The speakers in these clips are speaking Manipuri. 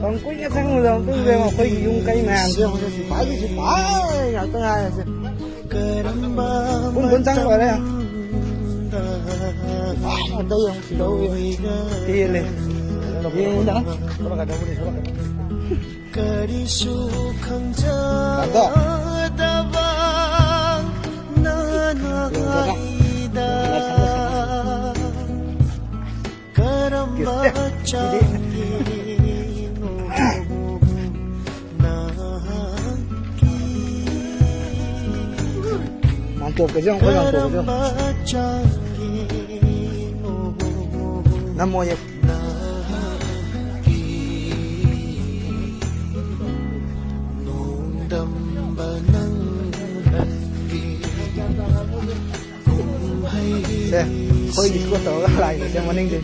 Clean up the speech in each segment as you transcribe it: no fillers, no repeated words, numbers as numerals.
Còn quý nhất tháng rồi tôi về mà quay dùng cây màng chứ không thì phải nhà tôi ai chứ cũng trắng rồi đấy à đây không chỉ đâu thì lên đi đó các bạn đâu đi các bạn chụp cái dương, có chụp cái dương. Nam mô Nhật. Đây, khôi đi có tổ lại để cho mình đi.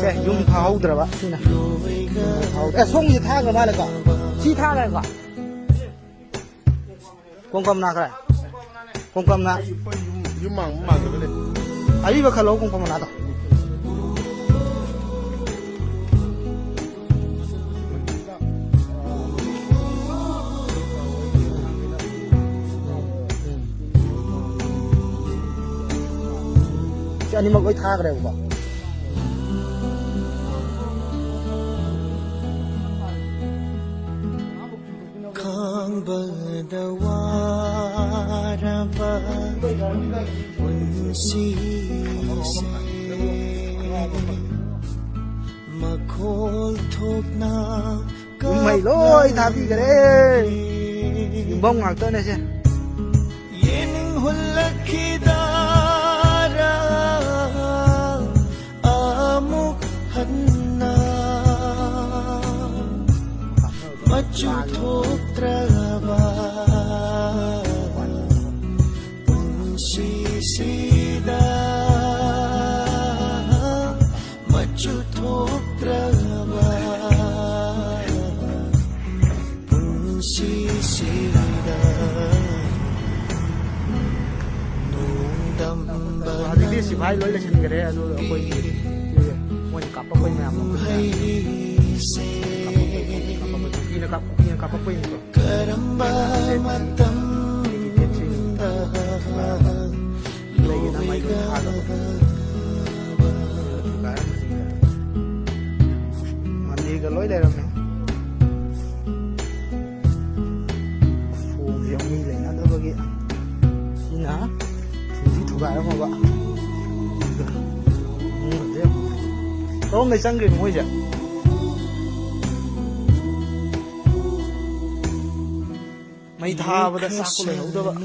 Đây, dùng tháo được ba, xin nào. Cái sông gì thang rồi mà lại cả. Chi thang này cả. Công nào cái này? Công nào? Dùng măng cái này. Ấy bây giờ lâu công nào đó. Anh em có thang cái này không? Mày lôi thả đi cái đấy bông ngạc tới này xem Jadi si Bhai lôi lên cái đấy rồi quay mình cặp quay mẹ mình cặp quay mandi cái lối đây rồi phù diệu mi lại nó đâu vậy xin hả thủ gái không ạ có người sang người ngồi chứ mày tha vào đó sao có lấy đâu vậy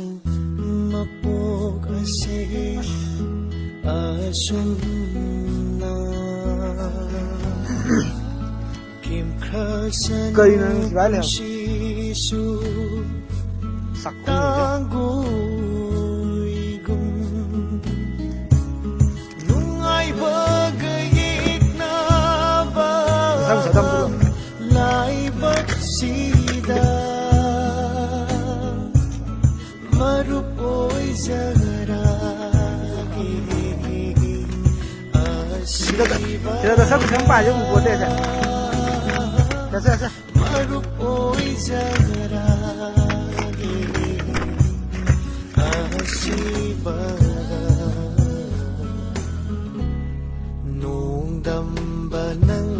cây nó gái này sặc không được sẽ đâm được lại bất sida marup oi zara kita satu sampai aja buat deh saya marup oi zara asiba nung dam banang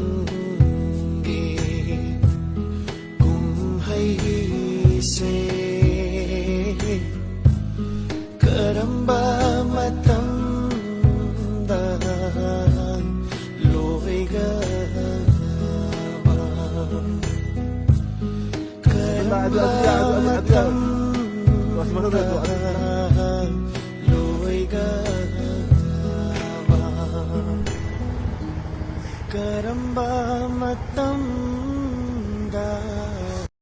karamba matam dan loiga karamba matam loiga karamba matam